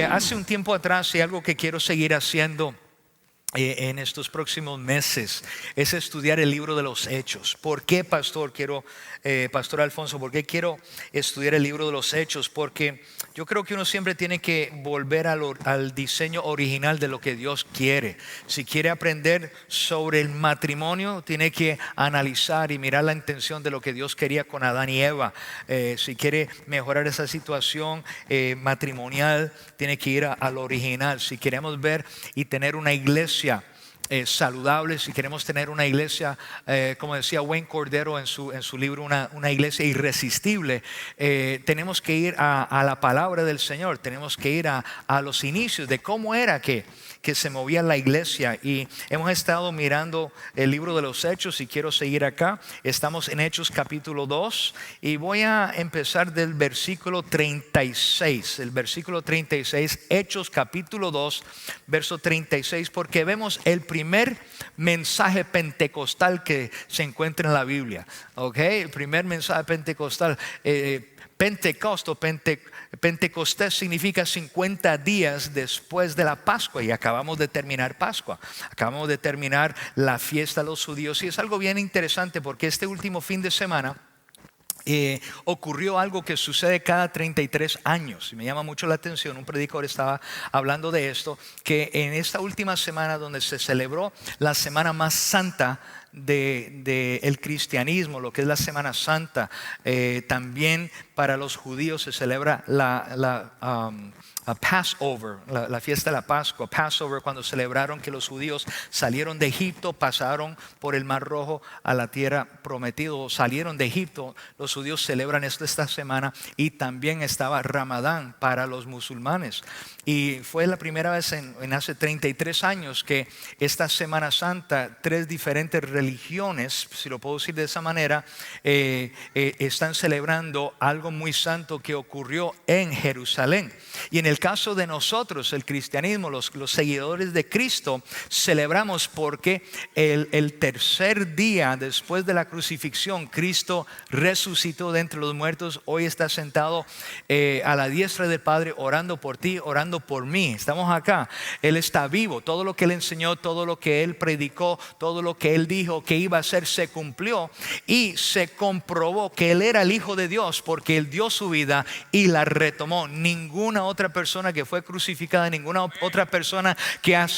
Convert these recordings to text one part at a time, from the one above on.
Hace un tiempo atrás, y algo que quiero seguir haciendo en estos próximos meses, es estudiar el libro de los Hechos. ¿Por qué, pastor? Pastor Alfonso, ¿por qué quiero estudiar el libro de los Hechos? Porque yo creo que uno siempre tiene que volver al diseño original de lo que Dios quiere. Si quiere aprender sobre el matrimonio, tiene que analizar y mirar la intención de lo que Dios quería con Adán y Eva. Si quiere mejorar esa situación matrimonial, tiene que ir al original. Si queremos ver y tener una iglesia saludable, si queremos tener una iglesia, como decía Wayne Cordero en su libro, una iglesia irresistible, tenemos que ir a la palabra del Señor, tenemos que ir a los inicios de cómo era que se movía la iglesia. Y hemos estado mirando el libro de los Hechos, y quiero seguir acá. Estamos en Hechos capítulo 2 y voy a empezar del versículo 36. El versículo 36, Hechos capítulo 2, verso 36, porque vemos el primer mensaje pentecostal que se encuentra en la Biblia. El primer mensaje pentecostal. Pentecostés significa 50 días después de la Pascua, y acabamos de terminar Pascua, acabamos de terminar la fiesta de los judíos. Y es algo bien interesante porque este último fin de semana ocurrió algo que sucede cada 33 años y me llama mucho la atención. Un predicador estaba hablando de esto, que en esta última semana, donde se celebró la semana más santa de el cristianismo, lo que es la Semana Santa, también para los judíos se celebra a Passover, la fiesta de la Pascua. Passover, cuando celebraron que los judíos salieron de Egipto, pasaron por el Mar Rojo a la tierra prometida, salieron de Egipto. Los judíos celebran esto esta semana, y también estaba Ramadán para los musulmanes. Y fue la primera vez en hace 33 años que esta Semana Santa, tres diferentes religiones, si lo puedo decir de esa manera, están celebrando algo muy santo que ocurrió en Jerusalén. Y en el caso de nosotros, el cristianismo, los seguidores de Cristo, celebramos porque el tercer día después de la crucifixión, Cristo resucitó de entre los muertos. Hoy está sentado a la diestra del Padre, orando por ti, orando por mí. Estamos acá. Él está vivo. Todo lo que Él enseñó, todo lo que Él predicó, todo lo que Él dijo que iba a hacer, se cumplió. Y se comprobó que Él era el Hijo de Dios, porque Él dio su vida y la retomó. Ninguna otra persona que fue crucificada, ninguna otra persona que ha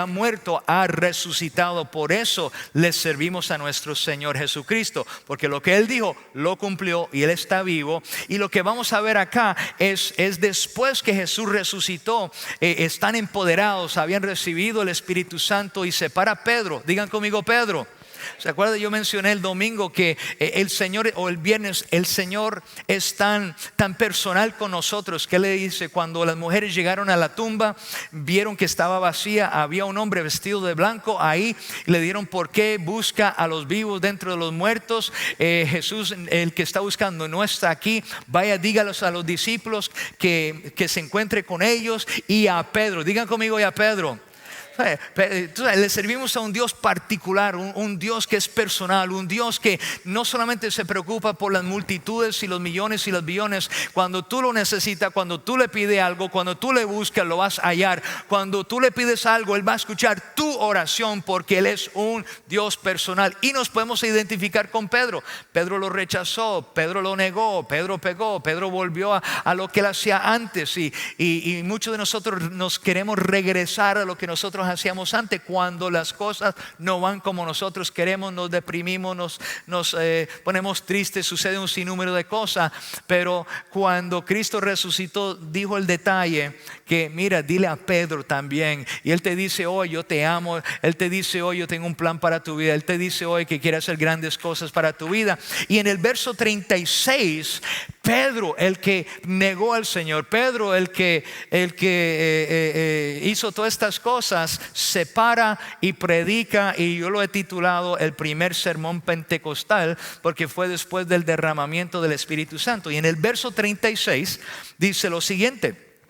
muerto, ha resucitado. Por eso le servimos a nuestro Señor Jesucristo, porque lo que Él dijo lo cumplió y Él está vivo. Y lo que vamos a ver acá es después que Jesús resucitó, están empoderados, habían recibido el Espíritu Santo, y se para Pedro. Digan conmigo, Pedro. ¿Se acuerdan? Yo mencioné el domingo que el Señor, o el viernes, el Señor es tan personal con nosotros, que le dice: cuando las mujeres llegaron a la tumba, vieron que estaba vacía, había un hombre vestido de blanco ahí, y le dieron: ¿por qué busca a los vivos dentro de los muertos? Jesús, el que está buscando, no está aquí. Vaya, dígalos a los discípulos que se encuentre con ellos. Y a Pedro, digan conmigo, y a Pedro. Le servimos a un Dios particular, un Dios que es personal, un Dios que no solamente se preocupa por las multitudes y los millones y los billones. Cuando tú lo necesitas, cuando tú le pides algo, cuando tú le buscas, lo vas a hallar. Cuando tú le pides algo, Él va a escuchar tu oración, porque Él es un Dios personal. Y nos podemos identificar con Pedro. Pedro lo rechazó, Pedro lo negó, Pedro pegó, Pedro volvió a lo que Él hacía antes. Y muchos de nosotros nos queremos regresar a lo que nosotros hacíamos antes. Cuando las cosas no van como nosotros queremos, nos deprimimos, nos ponemos tristes, sucede un sinnúmero de cosas. Pero cuando Cristo resucitó, dijo el detalle que: mira, dile a Pedro también. Y Él te dice hoy: yo te amo. Él te dice hoy: yo tengo un plan para tu vida. Él te dice hoy que quiere hacer grandes cosas para tu vida. Y en el verso 36, Pedro, el que negó al Señor, Pedro, el que hizo todas estas cosas, se para y predica. Y yo lo he titulado el primer sermón pentecostal, porque fue después del derramamiento del Espíritu Santo. Y en el verso 36 dice lo siguiente.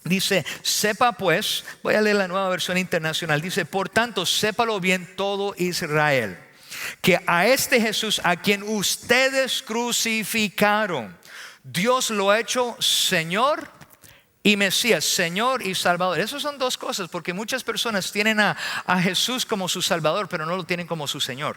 Dice: sepa pues, voy a leer la Nueva Versión Internacional. Dice: por tanto, sépalo bien todo Israel, que a este Jesús, a quien ustedes crucificaron, Dios lo ha hecho Señor y Mesías, Señor y Salvador. Esas son dos cosas, porque muchas personas tienen a Jesús como su Salvador, pero no lo tienen como su Señor.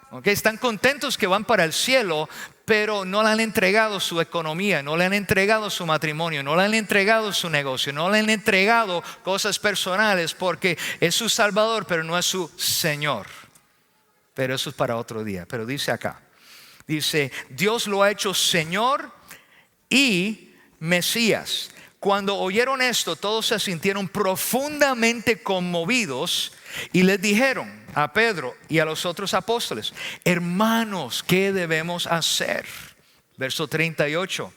Okay, están contentos que van para el cielo, pero no le han entregado su economía, no le han entregado su matrimonio, no le han entregado su negocio, no le han entregado cosas personales, porque es su Salvador, pero no es su Señor. Pero eso es para otro día. Pero dice acá, dice, Dios lo ha hecho Señor y Mesías. Cuando oyeron esto, todos se sintieron profundamente conmovidos y les dijeron a Pedro y a los otros apóstoles: hermanos, ¿qué debemos hacer? Verso 38,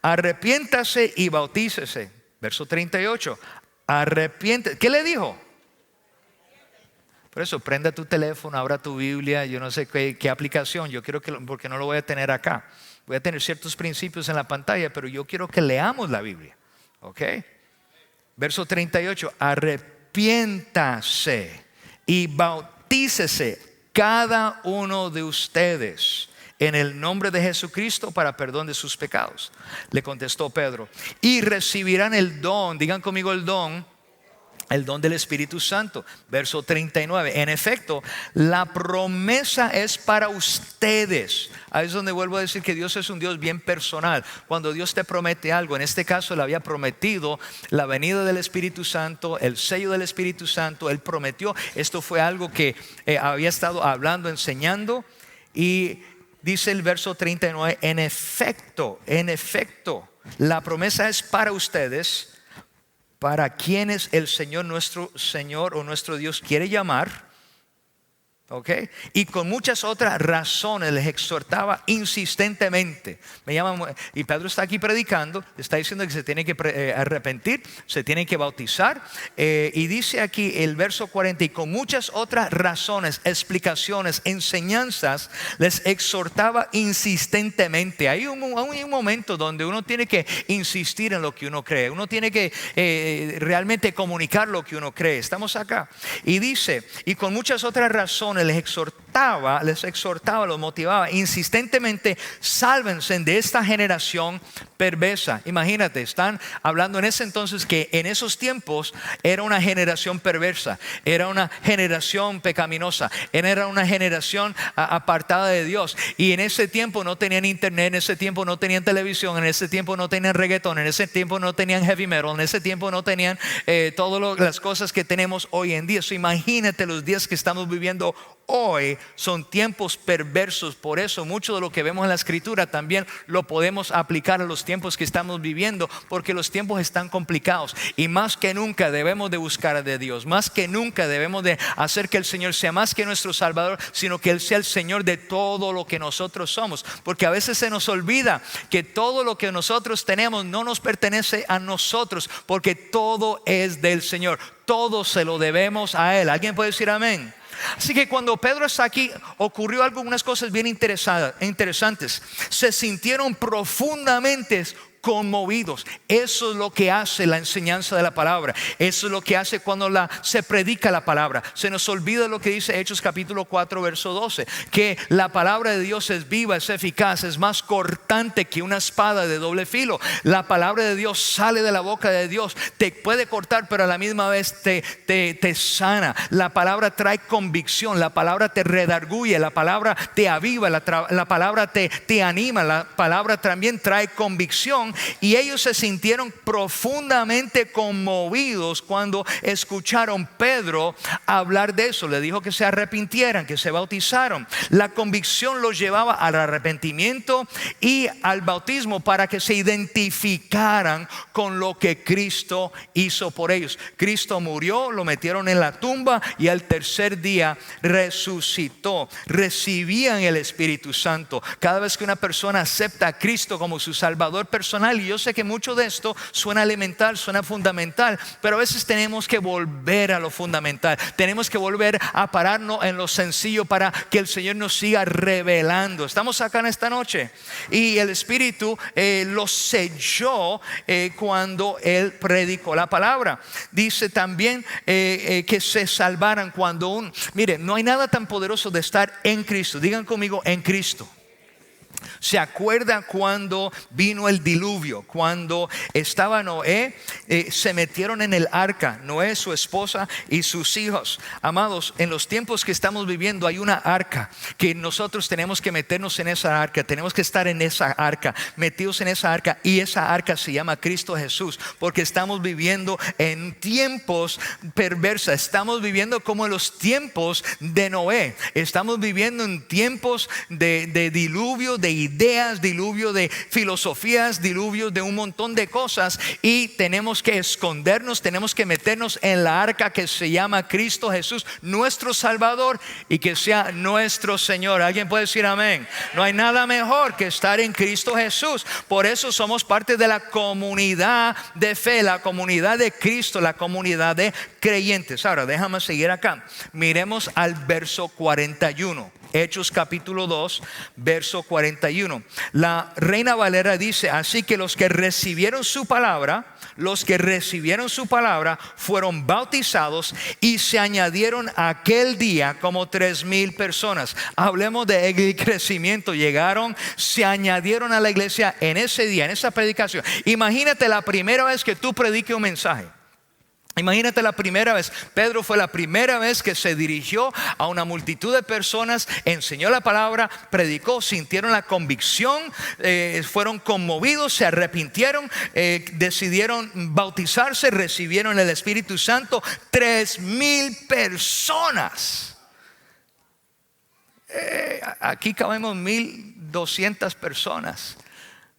arrepiéntase y bautícese. Verso 38, arrepiéntase. ¿Qué le dijo? Por eso, prenda tu teléfono, abra tu Biblia, yo no sé qué aplicación, yo quiero que, porque no lo voy a tener acá. Voy a tener ciertos principios en la pantalla, pero yo quiero que leamos la Biblia. ¿Ok? Verso 38, arrepiéntase y bautícese cada uno de ustedes en el nombre de Jesucristo para perdón de sus pecados. Le contestó Pedro, y recibirán el don, digan conmigo el don del Espíritu Santo. Verso 39, en efecto, la promesa es para ustedes. Ahí es donde vuelvo a decir que Dios es un Dios bien personal. Cuando Dios te promete algo, en este caso le había prometido la venida del Espíritu Santo, el sello del Espíritu Santo. Él prometió, esto fue algo que había estado hablando, enseñando. Y dice el verso 39, en efecto, la promesa es para ustedes, para quienes el Señor, nuestro Señor o nuestro Dios quiere llamar. Okay. Y con muchas otras razones les exhortaba insistentemente. Y Pedro está aquí predicando, está diciendo que se tiene que arrepentir, se tiene que bautizar. Y dice aquí el verso 40, y con muchas otras razones, explicaciones, enseñanzas, les exhortaba insistentemente. Hay un momento donde uno tiene que insistir en lo que uno cree. Uno tiene que realmente comunicar lo que uno cree. Estamos acá. Y dice, y con muchas otras razones les exhortaba, los motivaba insistentemente: sálvense de esta generación perversa. Imagínate, están hablando en ese entonces que en esos tiempos era una generación perversa, era una generación pecaminosa, era una generación apartada de Dios. Y en ese tiempo no tenían internet, en ese tiempo no tenían televisión, en ese tiempo no tenían reggaetón, en ese tiempo no tenían heavy metal, en ese tiempo no tenían todas las cosas que tenemos hoy en día. So, imagínate los días que estamos viviendo hoy, son tiempos perversos. Por eso mucho de lo que vemos en la Escritura también lo podemos aplicar a los tiempos que estamos viviendo, porque los tiempos están complicados. Y más que nunca debemos de buscar de Dios. Más que nunca debemos de hacer que el Señor sea más que nuestro Salvador, sino que Él sea el Señor de todo lo que nosotros somos. Porque a veces se nos olvida que todo lo que nosotros tenemos no nos pertenece a nosotros, porque todo es del Señor. Todo se lo debemos a Él. ¿Alguien puede decir amén? Así que cuando Pedro está aquí, ocurrió algunas cosas bien interesantes. Se sintieron profundamente conmovidos. Eso es lo que hace la enseñanza de la palabra. Eso es lo que hace cuando se predica la palabra. Se nos olvida lo que dice Hechos capítulo 4 verso 12, que la palabra de Dios es viva, es eficaz, es más cortante que una espada de doble filo. La palabra de Dios sale de la boca de Dios, te puede cortar, pero a la misma vez te sana. La palabra trae convicción, la palabra te redarguye, la palabra te aviva, la palabra te anima, la palabra también trae convicción. Y ellos se sintieron profundamente conmovidos cuando escucharon Pedro hablar de eso. Le dijo que se arrepintieran, que se bautizaron. La convicción los llevaba al arrepentimiento y al bautismo para que se identificaran con lo que Cristo hizo por ellos. Cristo murió, lo metieron en la tumba y al tercer día resucitó. Recibían el Espíritu Santo. Cada vez que una persona acepta a Cristo como su Salvador personal, y yo sé que mucho de esto suena elemental, suena fundamental, pero a veces tenemos que volver a lo fundamental. Tenemos que volver a pararnos en lo sencillo para que el Señor nos siga revelando. Estamos acá en esta noche y el Espíritu lo selló cuando Él predicó la palabra. Dice también que se salvaran cuando mire, no hay nada tan poderoso de estar en Cristo. Digan conmigo, en Cristo. ¿Se acuerda cuando vino el diluvio? Cuando estaba Noé, se metieron en el arca, Noé, su esposa y sus hijos. Amados, en los tiempos que estamos viviendo hay una arca que nosotros tenemos que meternos en esa arca. Tenemos que estar en esa arca, metidos en esa arca. Y esa arca se llama Cristo Jesús, porque estamos viviendo en tiempos perversos. Estamos viviendo como en los tiempos de Noé. Estamos viviendo en tiempos de diluvio, de ideas, diluvio de filosofías, diluvio de un montón de cosas, y tenemos que escondernos, tenemos que meternos en la arca que se llama Cristo Jesús, nuestro Salvador, y que sea nuestro Señor. ¿Alguien puede decir amén? No hay nada mejor que estar en Cristo Jesús. Por eso somos parte de la comunidad de fe, la comunidad de Cristo, la comunidad de creyentes. Ahora déjame seguir acá. Miremos al verso 41. Hechos capítulo 2, verso 41. La Reina Valera dice: así que los que recibieron su palabra fueron bautizados, y se añadieron aquel día como 3,000 personas. Hablemos de crecimiento. Llegaron, se añadieron a la iglesia en ese día, en esa predicación. Imagínate la primera vez que tú prediques un mensaje. Imagínate la primera vez. Pedro fue la primera vez que se dirigió a una multitud de personas, enseñó la palabra, predicó, sintieron la convicción, fueron conmovidos, se arrepintieron, decidieron bautizarse, recibieron el Espíritu Santo. 3,000 personas. Aquí cabemos 1,200 personas.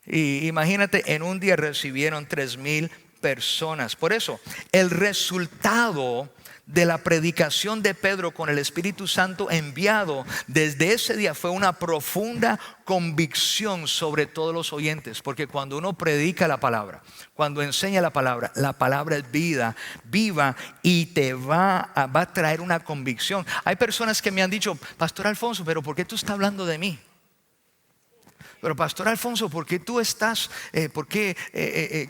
Y imagínate, en un día recibieron 3,000 personas. Por eso, el resultado de la predicación de Pedro con el Espíritu Santo enviado desde ese día fue una profunda convicción sobre todos los oyentes. Porque cuando uno predica la palabra, cuando enseña la palabra es vida, viva, y te va a traer una convicción. Hay personas que me han dicho: Pastor Alfonso, pero ¿por qué tú estás hablando de mí? Pero Pastor Alfonso, ¿por qué tú estás?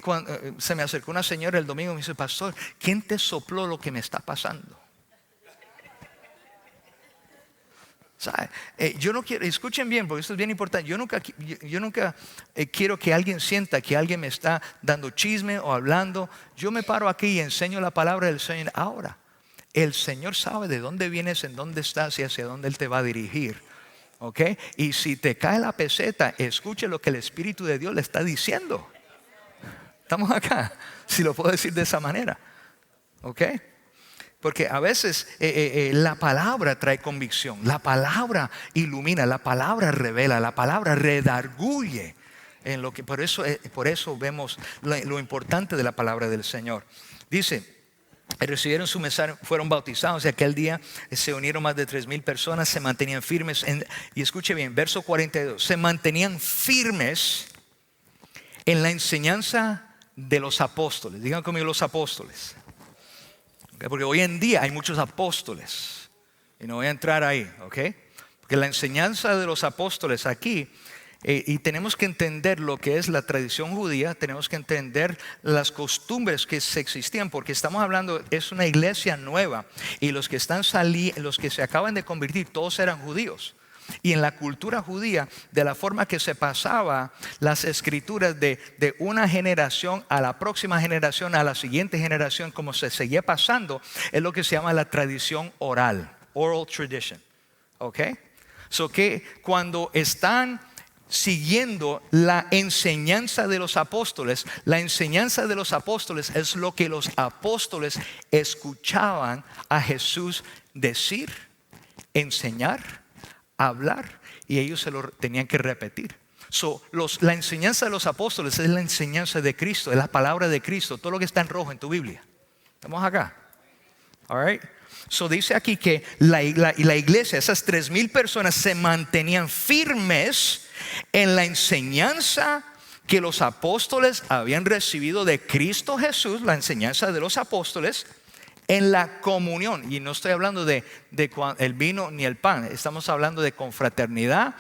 Cuando se me acercó una señora el domingo y me dice: Pastor, ¿quién te sopló lo que me está pasando? ¿Sabe? Yo no quiero, escuchen bien, porque esto es bien importante. Yo nunca quiero que alguien sienta que alguien me está dando chisme o hablando. Yo me paro aquí y enseño la palabra del Señor. Ahora, el Señor sabe de dónde vienes, en dónde estás y hacia dónde Él te va a dirigir. Okay. Y si te cae la peseta, escuche lo que el Espíritu de Dios le está diciendo. Estamos acá, si lo puedo decir de esa manera. Okay. Porque a veces la palabra trae convicción, la palabra ilumina, la palabra revela, la palabra redarguye en lo que, por eso vemos lo importante de la palabra del Señor. Dice: recibieron su mensaje, fueron bautizados, y aquel día se unieron más de 3,000 personas. Se mantenían firmes y escuche bien, verso 42. Se mantenían firmes en la enseñanza de los apóstoles. Digan conmigo: los apóstoles. Okay, porque hoy en día hay muchos apóstoles, y no voy a entrar ahí, ¿ok? Porque la enseñanza de los apóstoles aquí, y tenemos que entender lo que es la tradición judía, tenemos que entender las costumbres que se existían, porque estamos hablando, es una iglesia nueva, y los que se acaban de convertir, todos eran judíos. Y en la cultura judía, de la forma que se pasaba las escrituras de una generación a la próxima generación, a la siguiente generación, como se seguía pasando, es lo que se llama la tradición oral, oral tradition. ¿Ok? So que cuando están siguiendo la enseñanza de los apóstoles, la enseñanza de los apóstoles es lo que los apóstoles escuchaban a Jesús decir, enseñar, hablar, y ellos se lo tenían que repetir. La enseñanza de los apóstoles es la enseñanza de Cristo, es la palabra de Cristo, todo lo que está en rojo en tu Biblia. Estamos acá. All right. Dice aquí que la iglesia, esas 3,000 personas, se mantenían firmes en la enseñanza que los apóstoles habían recibido de Cristo Jesús, la enseñanza de los apóstoles, en la comunión. Y no estoy hablando de el vino ni el pan, estamos hablando de confraternidad,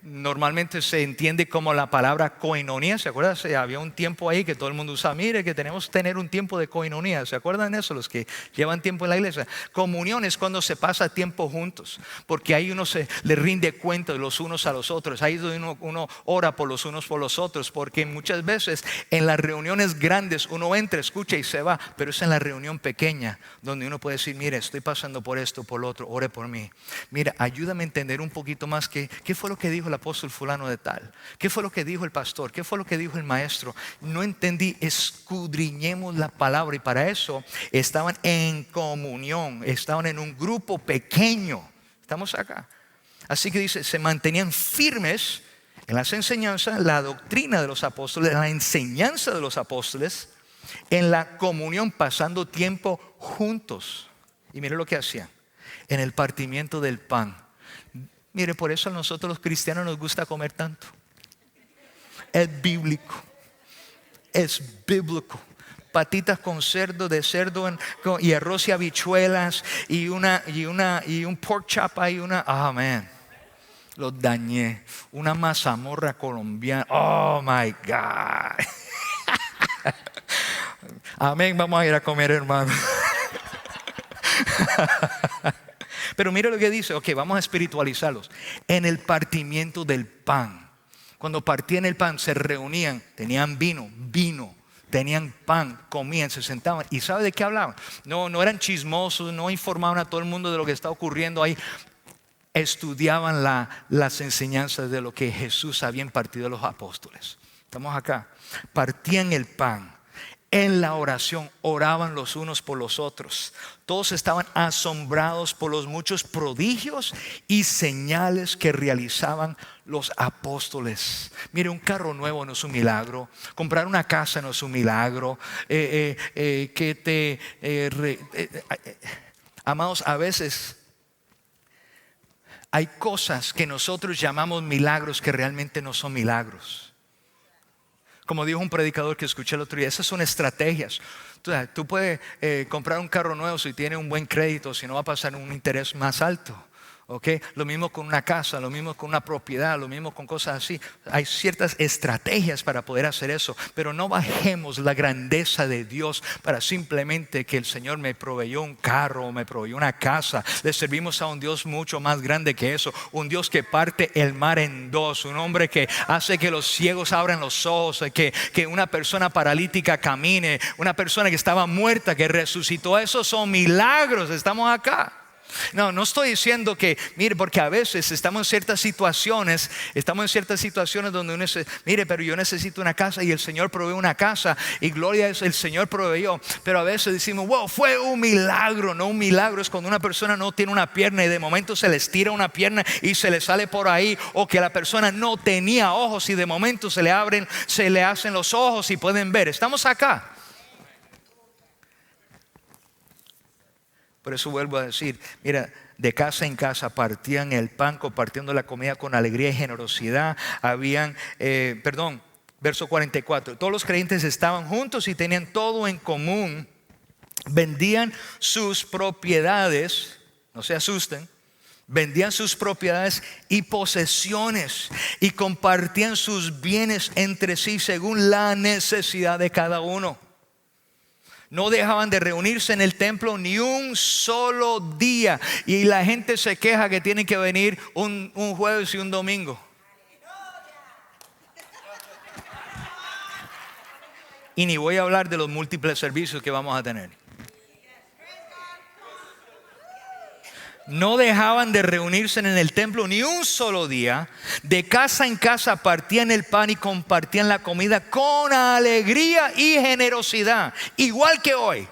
normalmente se entiende como la palabra koinonía. ¿Se acuerdan? Había un tiempo ahí que todo el mundo usaba. Mire que tenemos que tener un tiempo de koinonía. ¿Se acuerdan de eso? Los que llevan tiempo en la iglesia. Comunión es cuando se pasa tiempo juntos, porque ahí uno se le rinde cuenta de los unos a los otros. Ahí es donde uno ora por los unos por los otros, porque muchas veces en las reuniones grandes uno entra, escucha y se va, pero es en la reunión pequeña donde uno puede decir: mire, estoy pasando por esto, por lo otro, ore por mí. Mira, ayúdame a entender un poquito más qué fue lo que dijo el apóstol fulano de tal, qué fue lo que dijo el pastor, qué fue lo que dijo el maestro. No entendí, escudriñemos la palabra. Y para eso estaban en comunión, estaban en un grupo pequeño. Estamos acá. Así que dice, se mantenían firmes en las enseñanzas, la doctrina de los apóstoles, la enseñanza de los apóstoles, en la comunión, pasando tiempo juntos. Y mire lo que hacían: en el partimiento del pan. Mire, por eso a nosotros los cristianos nos gusta comer tanto. Es bíblico. Es bíblico. Patitas con cerdo, de cerdo y arroz y habichuelas y un pork chop y man, los dañé. Una mazamorra colombiana. Oh my God. Amén. Vamos a ir a comer, hermano. Pero mire lo que dice. Ok, vamos a espiritualizarlos. En el partimiento del pan. Cuando partían el pan, se reunían, tenían vino, tenían pan, comían, se sentaban. ¿Y sabe de qué hablaban? No eran chismosos, no informaban a todo el mundo de lo que está ocurriendo ahí. Estudiaban las enseñanzas de lo que Jesús había impartido a los apóstoles. Estamos acá. Partían el pan. En la oración oraban los unos por los otros. Todos estaban asombrados por los muchos prodigios y señales que realizaban los apóstoles. Mire, un carro nuevo no es un milagro. Comprar una casa no es un milagro. Amados, a veces hay cosas que nosotros llamamos milagros que realmente no son milagros. Como dijo un predicador que escuché el otro día, esas son estrategias. Tú puedes comprar un carro nuevo si tiene un buen crédito, si no va a pasar un interés más alto. ¿Okay? Lo mismo con una casa, lo mismo con una propiedad, lo mismo con cosas así. Hay ciertas estrategias para poder hacer eso, pero no bajemos la grandeza de Dios para simplemente que el Señor me proveyó un carro o me proveyó una casa. Le servimos a un Dios mucho más grande que eso, un Dios que parte el mar en dos, un hombre que hace que los ciegos abran los ojos, que una persona paralítica camine, una persona que estaba muerta que resucitó. Esos son milagros. Estamos acá. No estoy diciendo que, mire, porque a veces estamos en ciertas situaciones donde uno dice: mire, pero yo necesito una casa y el Señor provee una casa y gloria a Dios, el Señor proveyó. Pero a veces decimos: wow, fue un milagro. No, un milagro es cuando una persona no tiene una pierna y de momento se le estira una pierna y se le sale por ahí, o que la persona no tenía ojos y de momento se le abren, se le hacen los ojos y pueden ver. Estamos acá. Por eso vuelvo a decir, mira, de casa en casa partían el pan, compartiendo la comida con alegría y generosidad. Verso 44. Todos los creyentes estaban juntos y tenían todo en común. Vendían sus propiedades, no se asusten. Vendían sus propiedades y posesiones y compartían sus bienes entre sí según la necesidad de cada uno. No dejaban de reunirse en el templo ni un solo día. Y la gente se queja que tienen que venir un jueves y un domingo. Y ni voy a hablar de los múltiples servicios que vamos a tener. No dejaban de reunirse en el templo ni un solo día. De casa en casa partían el pan y compartían la comida con alegría y generosidad, igual que hoy,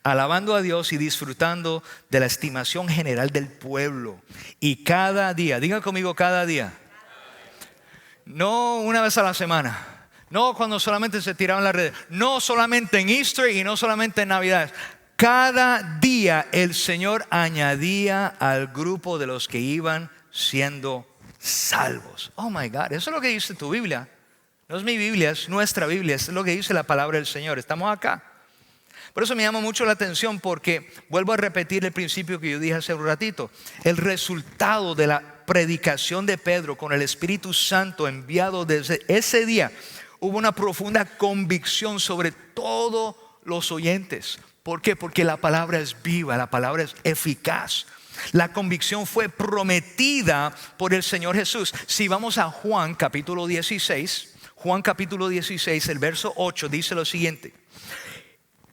alabando a Dios y disfrutando de la estimación general del pueblo. Y cada día, digan conmigo, cada día. No una vez a la semana. No cuando solamente se tiraban las redes. No solamente en Easter y no solamente en Navidad. Cada día el Señor añadía al grupo de los que iban siendo salvos. Oh my God, eso es lo que dice tu Biblia. No es mi Biblia, es nuestra Biblia. Eso es lo que dice la palabra del Señor. Estamos acá. Por eso me llama mucho la atención, porque vuelvo a repetir el principio que yo dije hace un ratito. El resultado de la predicación de Pedro con el Espíritu Santo enviado desde ese día, hubo una profunda convicción sobre todos los oyentes. ¿Por qué? Porque la palabra es viva, la palabra es eficaz. La convicción fue prometida por el Señor Jesús. Si vamos a Juan capítulo 16, el verso 8 dice lo siguiente.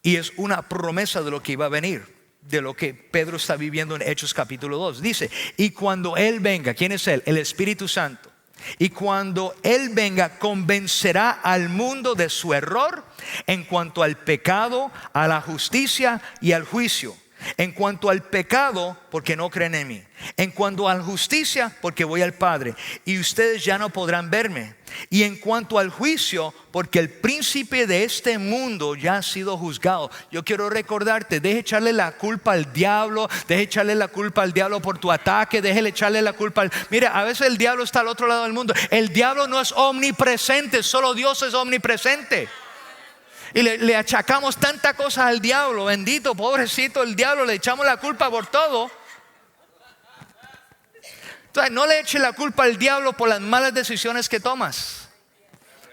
Y es una promesa de lo que iba a venir, de lo que Pedro está viviendo en Hechos capítulo 2. Dice, y cuando Él venga, ¿quién es Él? El Espíritu Santo. Y cuando Él venga, convencerá al mundo de su error en cuanto al pecado, a la justicia y al juicio. En cuanto al pecado, porque no creen en mí. En cuanto a la justicia, porque voy al Padre y ustedes ya no podrán verme. Y en cuanto al juicio, porque el príncipe de este mundo ya ha sido juzgado. Yo quiero recordarte, deje echarle la culpa al diablo, deje echarle la culpa al diablo por tu ataque, déjele echarle la culpa al... Mira, a veces el diablo está al otro lado del mundo. El diablo no es omnipresente, solo Dios es omnipresente. Y le achacamos tanta cosa al diablo. Bendito, pobrecito el diablo, le echamos la culpa por todo. Entonces no le eche la culpa al diablo por las malas decisiones que tomas,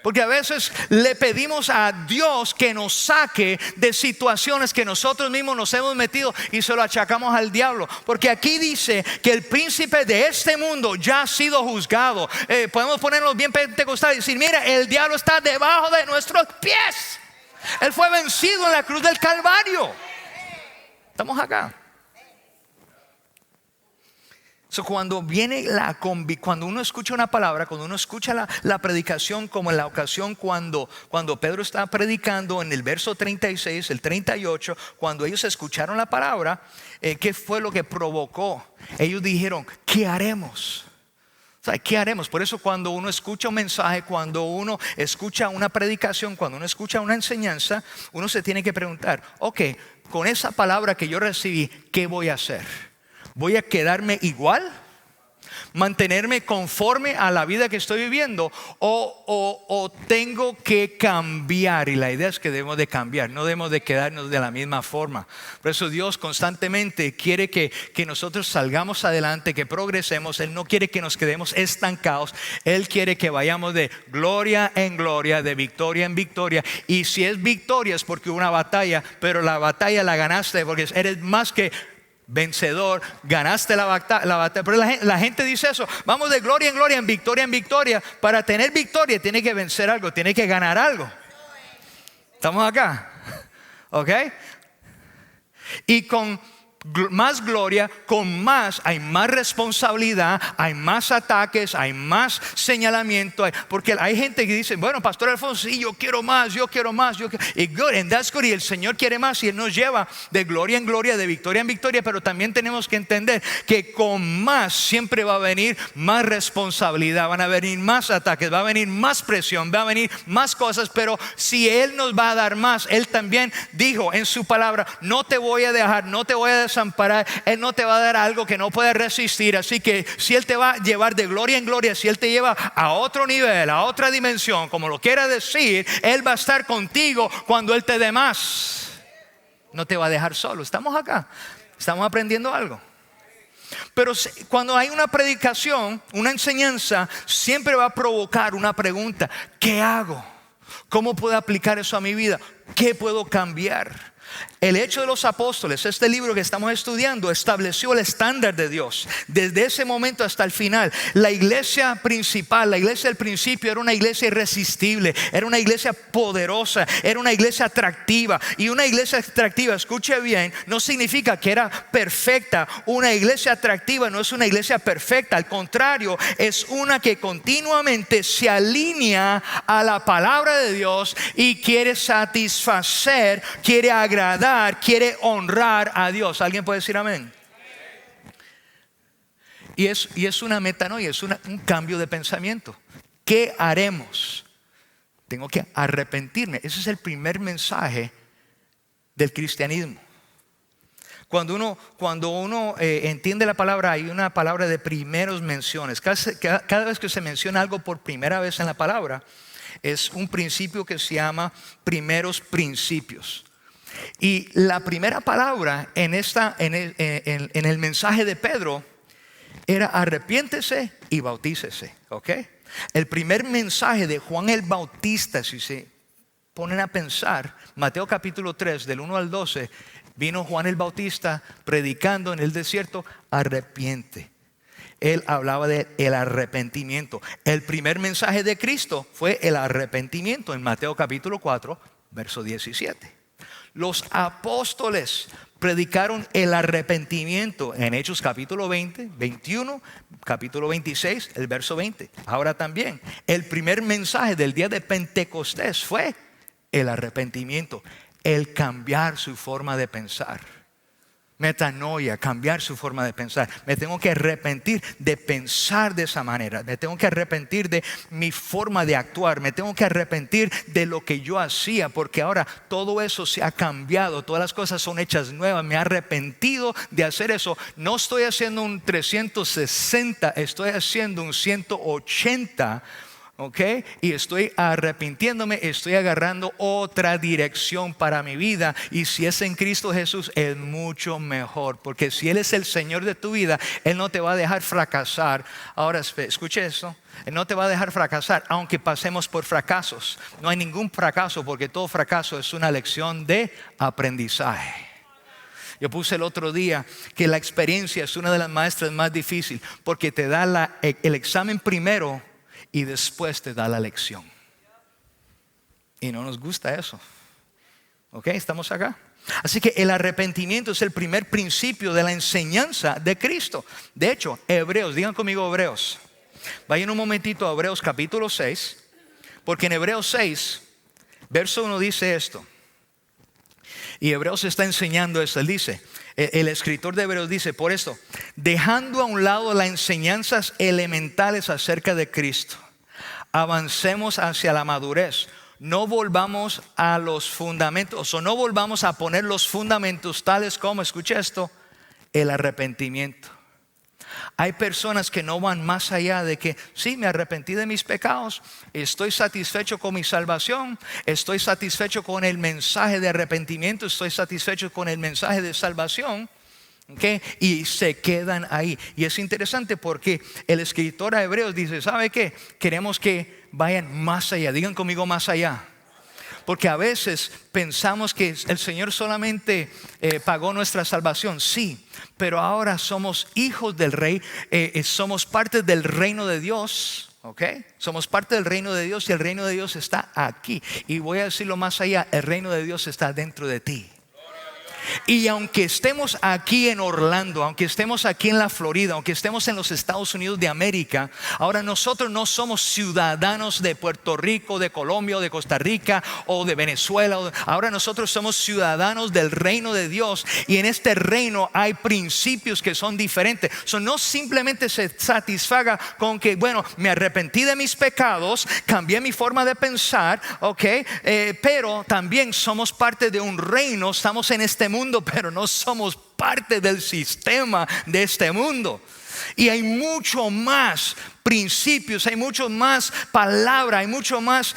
porque a veces le pedimos a Dios que nos saque de situaciones que nosotros mismos nos hemos metido y se lo achacamos al diablo. Porque aquí dice que el príncipe de este mundo ya ha sido juzgado. Podemos ponernos bien pentecostales y decir, mira, el diablo está debajo de nuestros pies. Él fue vencido en la cruz del Calvario. Estamos acá. Cuando viene cuando uno escucha una palabra, cuando uno escucha la predicación, como en la ocasión cuando Pedro estaba predicando en el verso 36, el 38, cuando ellos escucharon la palabra, ¿qué fue lo que provocó? Ellos dijeron, ¿qué haremos? ¿Qué haremos? Por eso cuando uno escucha un mensaje, cuando uno escucha una predicación, cuando uno escucha una enseñanza, uno se tiene que preguntar, ok, con esa palabra que yo recibí, ¿qué voy a hacer? ¿Voy a quedarme igual? ¿Mantenerme conforme a la vida que estoy viviendo? ¿O tengo que cambiar? Y la idea es que debemos de cambiar, no debemos de quedarnos de la misma forma. Por eso Dios constantemente quiere que nosotros salgamos adelante, que progresemos. Él no quiere que nos quedemos estancados. Él quiere que vayamos de gloria en gloria, de victoria en victoria. Y si es victoria es porque hubo una batalla, pero la batalla la ganaste porque eres más que vencedor, ganaste la batalla. Pero la gente dice eso, vamos de gloria en gloria, en victoria. Para tener victoria tiene que vencer algo, tiene que ganar algo. ¿Estamos acá? ¿Ok? Y con más gloria, hay más responsabilidad, hay más ataques, hay más señalamiento. Porque hay gente que dice, bueno, Pastor Alfonso, sí, yo quiero más. Y good, and that's good. Y el Señor quiere más y Él nos lleva de gloria en gloria, de victoria en victoria. Pero también tenemos que entender que con más siempre va a venir más responsabilidad, van a venir más ataques, va a venir más presión, va a venir más cosas. Pero si Él nos va a dar más, Él también dijo en su palabra, no te voy a dejar, no te voy a desamparar. Él no te va a dar algo que no puedas resistir. Así que si Él te va a llevar de gloria en gloria, si Él te lleva a otro nivel, a otra dimensión, como lo quiera decir, Él va a estar contigo cuando Él te dé más. No te va a dejar solo. Estamos acá, estamos aprendiendo algo. Pero cuando hay una predicación, una enseñanza, siempre va a provocar una pregunta: ¿qué hago? ¿Cómo puedo aplicar eso a mi vida? ¿Qué puedo cambiar? El Hecho de los Apóstoles, este libro que estamos estudiando, estableció el estándar de Dios. Desde ese momento hasta el final, la iglesia principal, la iglesia del principio, era una iglesia irresistible, era una iglesia poderosa, era una iglesia atractiva. Y una iglesia atractiva, escuche bien, no significa que era perfecta. Una iglesia atractiva no es una iglesia perfecta, al contrario, es una que continuamente se alinea a la palabra de Dios y quiere satisfacer, quiere agradar, quiere honrar a Dios. ¿Alguien puede decir amén? Y es una metanoia, es un cambio de pensamiento. ¿Qué haremos? Tengo que arrepentirme. Ese es el primer mensaje del cristianismo. Cuando uno entiende la palabra, hay una palabra de primeros menciones. Cada vez que se menciona algo por primera vez en la palabra, es un principio que se llama primeros principios. Y la primera palabra en el mensaje de Pedro era arrepiéntese y bautícese, ¿ok? El primer mensaje de Juan el Bautista, si se ponen a pensar, Mateo capítulo 3, del 1 al 12, vino Juan el Bautista predicando en el desierto, arrepiente. Él hablaba del arrepentimiento. El primer mensaje de Cristo fue el arrepentimiento en Mateo capítulo 4, verso 17. Los apóstoles predicaron el arrepentimiento en Hechos capítulo 20, 21, capítulo 26, el verso 20. Ahora también, el primer mensaje del día de Pentecostés fue el arrepentimiento, el cambiar su forma de pensar. Metanoia, cambiar su forma de pensar. Me tengo que arrepentir de pensar de esa manera. Me tengo que arrepentir de mi forma de actuar. Me tengo que arrepentir de lo que yo hacía, porque ahora todo eso se ha cambiado. Todas las cosas son hechas nuevas. Me he arrepentido de hacer eso. No estoy haciendo un 360, estoy haciendo un 180. ¿Ok? Y estoy arrepintiéndome, estoy agarrando otra dirección para mi vida. Y si es en Cristo Jesús, es mucho mejor. Porque si Él es el Señor de tu vida, Él no te va a dejar fracasar. Ahora, escuche esto. Él no te va a dejar fracasar, aunque pasemos por fracasos. No hay ningún fracaso, porque todo fracaso es una lección de aprendizaje. Yo puse el otro día que la experiencia es una de las maestras más difíciles, porque te da el examen primero y después te da la lección. Y no nos gusta eso. ¿Ok? ¿Estamos acá? Así que el arrepentimiento es el primer principio de la enseñanza de Cristo. De hecho, Hebreos, digan conmigo Hebreos. Vayan un momentito a Hebreos capítulo 6, porque en Hebreos 6, verso 1 dice esto. Y Hebreos está enseñando esto. Él dice, el escritor de Hebreos dice, por esto, dejando a un lado las enseñanzas elementales acerca de Cristo, avancemos hacia la madurez. No volvamos a los fundamentos, o no volvamos a poner los fundamentos tales como, escucha esto, el arrepentimiento. Hay personas que no van más allá de que sí, me arrepentí de mis pecados, estoy satisfecho con mi salvación, estoy satisfecho con el mensaje de arrepentimiento, estoy satisfecho con el mensaje de salvación, ¿okay? Y se quedan ahí. Y es interesante porque el escritor a Hebreos dice, ¿sabe qué? Queremos que vayan más allá, digan conmigo más allá. Porque a veces pensamos que el Señor solamente pagó nuestra salvación, sí, pero ahora somos hijos del Rey, somos parte del reino de Dios, ¿ok? Somos parte del reino de Dios y el reino de Dios está aquí. Y voy a decirlo más allá, el reino de Dios está dentro de ti. Y aunque estemos aquí en Orlando, aunque estemos aquí en la Florida, aunque estemos en los Estados Unidos de América, ahora nosotros no somos ciudadanos de Puerto Rico, de Colombia o de Costa Rica o de Venezuela. Ahora nosotros somos ciudadanos del reino de Dios, y en este reino hay principios que son diferentes. No simplemente se satisfaga con que, bueno, me arrepentí de mis pecados, cambié mi forma de pensar, ok, pero también somos parte de un reino. Estamos en este mundo, pero no somos parte del sistema de este mundo. Y hay mucho más principios, hay mucho más palabra, hay mucho más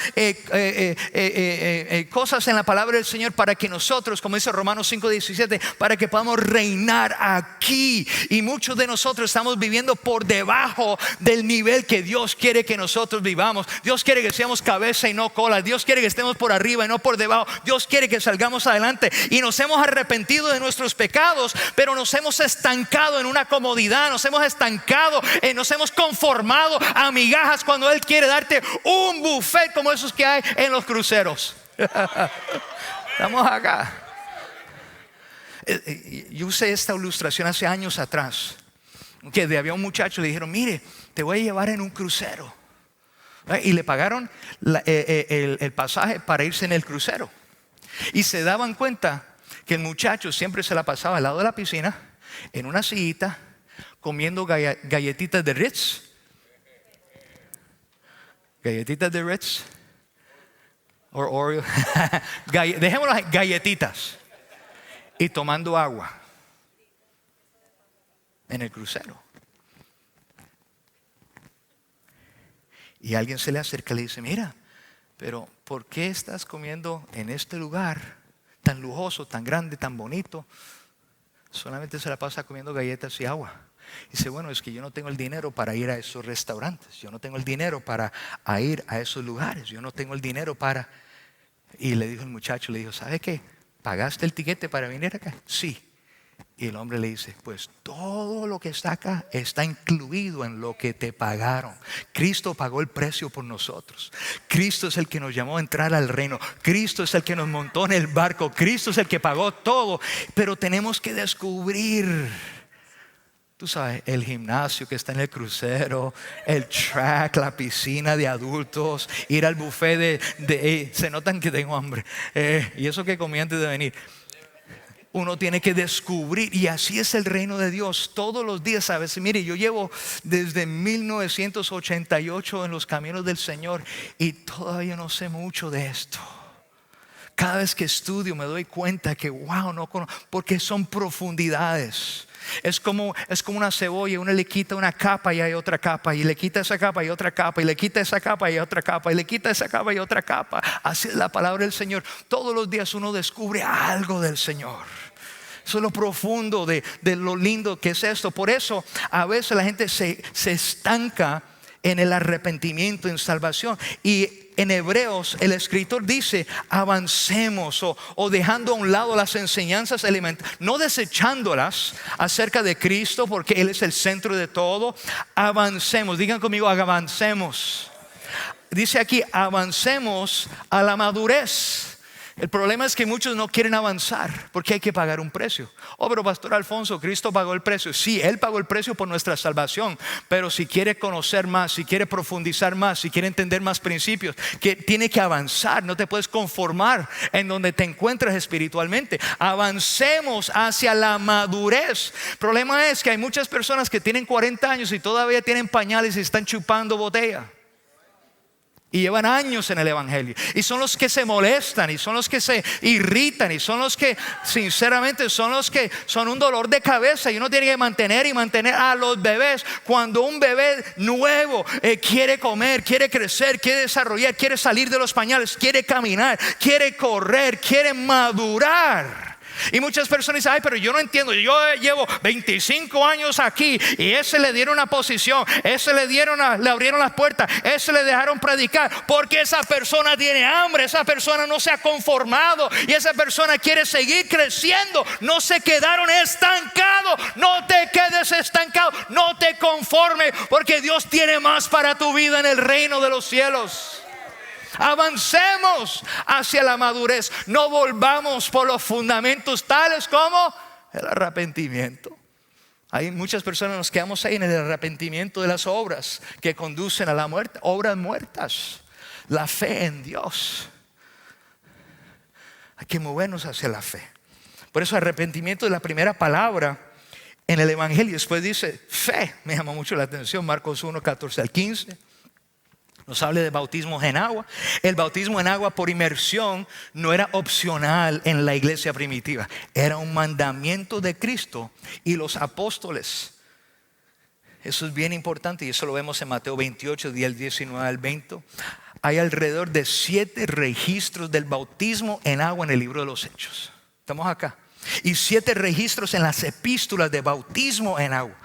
cosas en la palabra del Señor para que nosotros, como dice Romanos 5:17, para que podamos reinar aquí. Y muchos de nosotros estamos viviendo por debajo del nivel que Dios quiere que nosotros vivamos. Dios quiere que seamos cabeza y no cola. Dios quiere que estemos por arriba y no por debajo. Dios quiere que salgamos adelante. Y nos hemos arrepentido de nuestros pecados, pero nos hemos estancado en una comodidad, nos hemos estancado, nos hemos conformado a migajas, cuando Él quiere darte un buffet como esos que hay en los cruceros. Estamos acá. Yo usé esta ilustración hace años atrás, que había un muchacho, le dijeron, mire, te voy a llevar en un crucero, y le pagaron el pasaje para irse en el crucero. Y se daban cuenta que el muchacho siempre se la pasaba al lado de la piscina, en una sillita, comiendo galletitas de Ritz. Galletitas de Ritz o Oreo. Dejémoslo ahí, galletitas. Y tomando agua en el crucero. Y alguien se le acerca y le dice, mira, pero ¿por qué estás comiendo en este lugar tan lujoso, tan grande, tan bonito, solamente se la pasa comiendo galletas y agua. Y dice, bueno, es que yo no tengo el dinero para ir a esos restaurantes, yo no tengo el dinero para ir a esos lugares, yo no tengo el dinero para... Y le dijo el muchacho, le dijo, ¿sabe qué? ¿Pagaste el tiquete para venir acá? Sí. Y el hombre le dice, pues todo lo que está acá está incluido en lo que te pagaron. Cristo pagó el precio por nosotros. Cristo es el que nos llamó a entrar al reino. Cristo es el que nos montó en el barco. Cristo es el que pagó todo. Pero tenemos que descubrir, tú sabes, el gimnasio que está en el crucero, el track, la piscina de adultos, ir al buffet se notan que tengo hambre. Y eso que comí antes de venir. Uno tiene que descubrir, y así es el reino de Dios todos los días. A veces, mire, yo llevo desde 1988 en los caminos del Señor y todavía no sé mucho de esto. Cada vez que estudio me doy cuenta que wow, no conozco, porque son profundidades. Es como una cebolla, uno le quita una capa y hay otra capa, y le quita esa capa y otra capa, y le quita esa capa y otra capa, y le quita esa capa y otra capa. Así es la palabra del Señor. Todos los días uno descubre algo del Señor. Eso es lo profundo de lo lindo que es esto. Por eso a veces la gente se estanca en el arrepentimiento, en salvación. Y en Hebreos el escritor dice, avancemos o dejando a un lado las enseñanzas elementales, no desechándolas acerca de Cristo, porque Él es el centro de todo. Avancemos, digan conmigo, avancemos. Dice aquí, avancemos a la madurez. El problema es que muchos no quieren avanzar porque hay que pagar un precio. Oh, pero Pastor Alfonso, Cristo pagó el precio. Sí, Él pagó el precio por nuestra salvación. Pero si quiere conocer más, si quiere profundizar más, si quiere entender más principios, que tiene que avanzar. No te puedes conformar en donde te encuentras espiritualmente. Avancemos hacia la madurez. El problema es que hay muchas personas que tienen 40 años y todavía tienen pañales y están chupando botella. Y llevan años en el evangelio. Y son los que se molestan. Y son los que se irritan. Y son los que sinceramente son un dolor de cabeza. Y uno tiene que mantener a los bebés. Cuando un bebé nuevo quiere comer, quiere crecer, quiere desarrollar, quiere salir de los pañales, quiere caminar, quiere correr, quiere madurar. Y muchas personas dicen, ay, pero yo no entiendo, yo llevo 25 años aquí y ese le dieron una posición, ese le abrieron las puertas, ese le dejaron predicar, porque esa persona tiene hambre, esa persona no se ha conformado y esa persona quiere seguir creciendo. No se quedaron estancados. No te quedes estancado, no te conformes, porque Dios tiene más para tu vida en el reino de los cielos. Avancemos hacia la madurez. No volvamos por los fundamentos tales como el arrepentimiento. Hay muchas personas que nos quedamos ahí en el arrepentimiento de las obras que conducen a la muerte, obras muertas. La fe en Dios. Hay que movernos hacia la fe. Por eso arrepentimiento es la primera palabra en el evangelio. Después dice fe. Me llamó mucho la atención Marcos 1, 14 al 15. Nos habla de bautismo en agua. El bautismo en agua por inmersión no era opcional en la iglesia primitiva. Era un mandamiento de Cristo y los apóstoles. Eso es bien importante y eso lo vemos en Mateo 28, del 19 al 20. Hay alrededor de 7 registros del bautismo en agua en el libro de los Hechos. Estamos acá. Y 7 registros en las epístolas de bautismo en agua.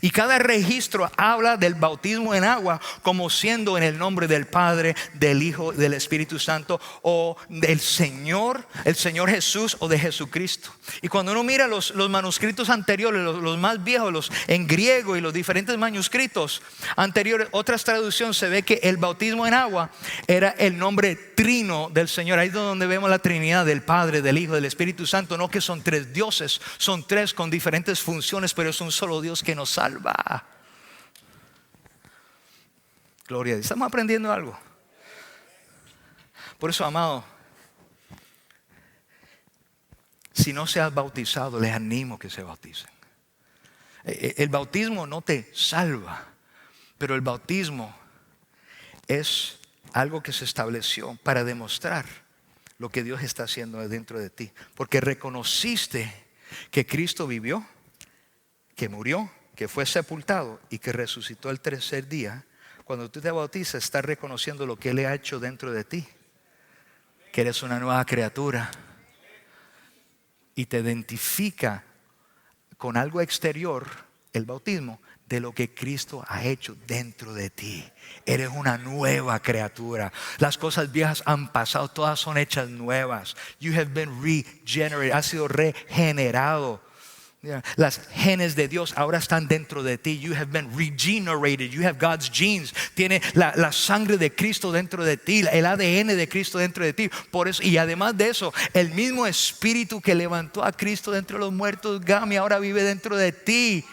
Y cada registro habla del bautismo en agua como siendo en el nombre del Padre, del Hijo, del Espíritu Santo, o del Señor, el Señor Jesús o de Jesucristo. Y cuando uno mira los manuscritos anteriores, los más viejos, los en griego y los diferentes manuscritos anteriores, otras traducciones, se ve que el bautismo en agua era el nombre trino del Señor. Ahí es donde vemos la Trinidad del Padre, del Hijo, del Espíritu Santo. No que son 3 dioses, son 3 con diferentes funciones, pero es un solo Dios que nos salva. Gloria a Dios. ¿Estamos aprendiendo algo? Por eso, amado, si no se has bautizado, les animo que se bauticen. El bautismo no te salva, pero el bautismo es algo que se estableció para demostrar lo que Dios está haciendo dentro de ti. Porque reconociste que Cristo vivió, que murió, que fue sepultado y que resucitó el tercer día. Cuando tú te bautizas, estás reconociendo lo que Él ha hecho dentro de ti, que eres una nueva criatura, y te identifica con algo exterior, el bautismo, de lo que Cristo ha hecho dentro de ti. Eres una nueva criatura. Las cosas viejas han pasado, todas son hechas nuevas. You have been regenerated, has sido regenerado. Las genes de Dios ahora están dentro de ti. You have been regenerated. You have God's genes. Tiene la sangre de Cristo dentro de ti, el ADN de Cristo dentro de ti. Por eso, y además de eso, el mismo Espíritu que levantó a Cristo de entre los muertos, Gami, ahora vive dentro de ti.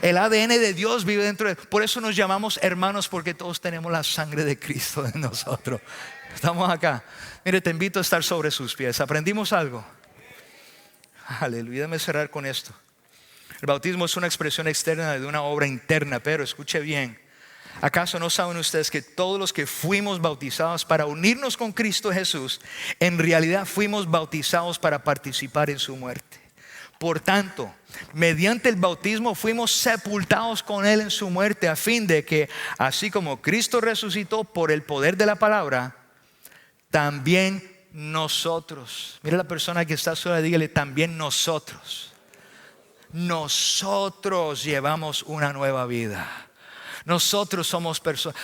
El ADN de Dios vive dentro de ti. Por eso nos llamamos hermanos, porque todos tenemos la sangre de Cristo en nosotros. Estamos acá. Mire, te invito a estar sobre sus pies. ¿Aprendimos algo? Aleluya. Déjame cerrar con esto. El bautismo es una expresión externa de una obra interna, pero escuche bien. ¿Acaso no saben ustedes que todos los que fuimos bautizados para unirnos con Cristo Jesús, en realidad fuimos bautizados para participar en su muerte? Por tanto, mediante el bautismo fuimos sepultados con Él en su muerte, a fin de que, así como Cristo resucitó por el poder de la palabra, también nosotros. Mira la persona que está sola, dígale, también nosotros. Nosotros llevamos una nueva vida. Nosotros somos personas.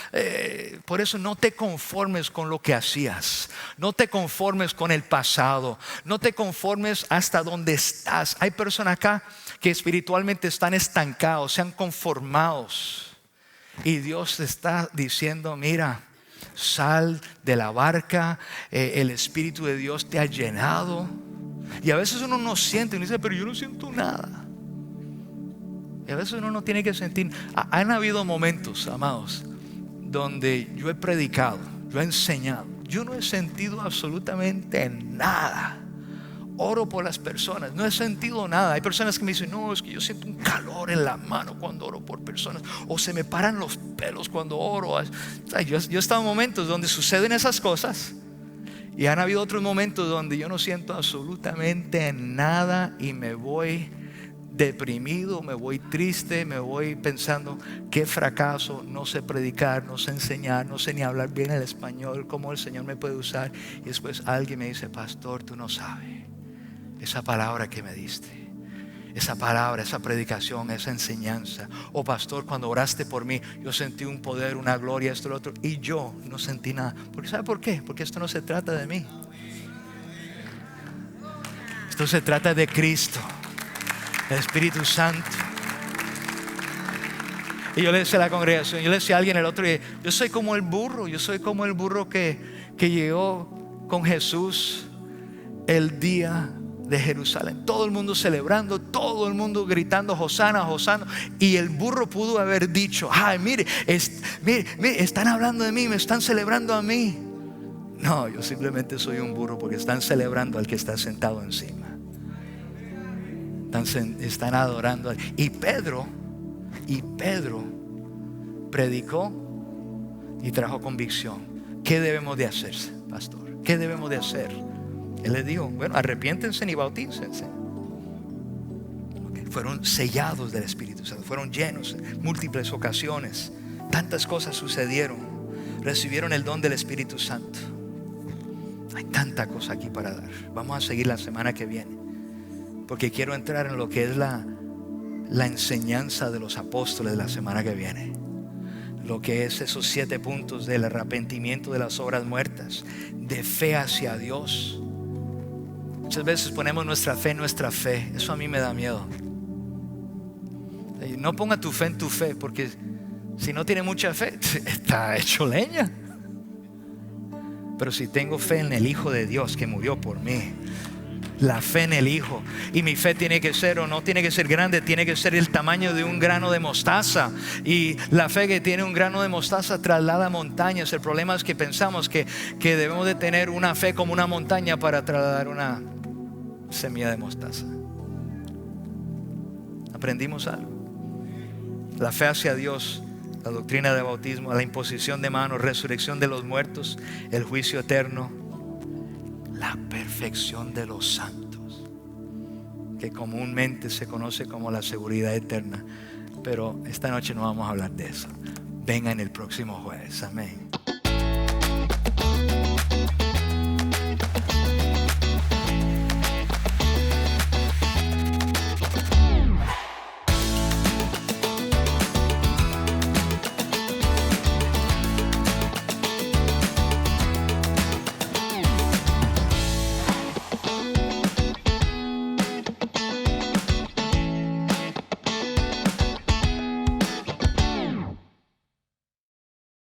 Por eso no te conformes con lo que hacías. No te conformes con el pasado. No te conformes hasta donde estás. Hay personas acá que espiritualmente están estancados, se han conformado. Y Dios te está diciendo, mira, sal de la barca. El Espíritu de Dios te ha llenado. Y a veces uno no siente, uno dice, pero yo no siento nada. Y a veces uno no tiene que sentir. Han habido momentos, amados, donde yo he predicado, yo he enseñado, yo no he sentido absolutamente nada. Oro por las personas, no he sentido nada. Hay personas que me dicen, no, es que yo siento un calor en la mano cuando oro por personas, o se me paran los pelos cuando oro. O sea, yo he estado en momentos donde suceden esas cosas, y han habido otros momentos donde yo no siento absolutamente nada y me voy deprimido, me voy triste, me voy pensando qué fracaso, no sé predicar, no sé enseñar, no sé ni hablar bien el español, cómo el Señor me puede usar. Y después alguien me dice, pastor, tú no sabes, esa palabra que me diste, esa palabra, esa predicación, esa enseñanza, o pastor, cuando oraste por mí, yo sentí un poder, una gloria, esto, lo otro, y yo no sentí nada. Porque ¿sabe por qué? Porque esto no se trata de mí, esto se trata de Cristo, el Espíritu Santo. Y yo le decía a la congregación, yo le decía a alguien el otro día, yo soy como el burro, yo soy como el burro que llegó con Jesús el día de Jerusalén. Todo el mundo celebrando, todo el mundo gritando Hosana, Hosana. Y el burro pudo haber dicho, ay, mire, están hablando de mí, me están celebrando a mí. No, yo simplemente soy un burro porque están celebrando al que está sentado encima. Están adorando. Y Pedro predicó y trajo convicción. ¿Qué debemos de hacer, pastor? ¿Qué debemos de hacer? Él le dijo, bueno, arrepiéntense y bautícense. Fueron sellados del Espíritu Santo, fueron llenos en múltiples ocasiones. Tantas cosas sucedieron. Recibieron el don del Espíritu Santo. Hay tanta cosa aquí para dar. Vamos a seguir la semana que viene, porque quiero entrar en lo que es la enseñanza de los apóstoles de la semana que viene. Lo que es esos 7 puntos del arrepentimiento de las obras muertas, de fe hacia Dios. Muchas veces ponemos nuestra fe en nuestra fe. Eso a mí me da miedo. No ponga tu fe en tu fe, porque si no tiene mucha fe, está hecho leña. Pero si tengo fe en el Hijo de Dios que murió por mí, la fe en el Hijo, y mi fe tiene que ser, o no tiene que ser grande, tiene que ser el tamaño de un grano de mostaza. Y la fe que tiene un grano de mostaza traslada montañas. El problema es que pensamos que debemos de tener una fe como una montaña para trasladar una semilla de mostaza. ¿Aprendimos algo? La fe hacia Dios, la doctrina del bautismo, la imposición de manos, resurrección de los muertos, el juicio eterno, la perfección de los santos, que comúnmente se conoce como la seguridad eterna. Pero esta noche no vamos a hablar de eso. Venga en el próximo jueves. Amén.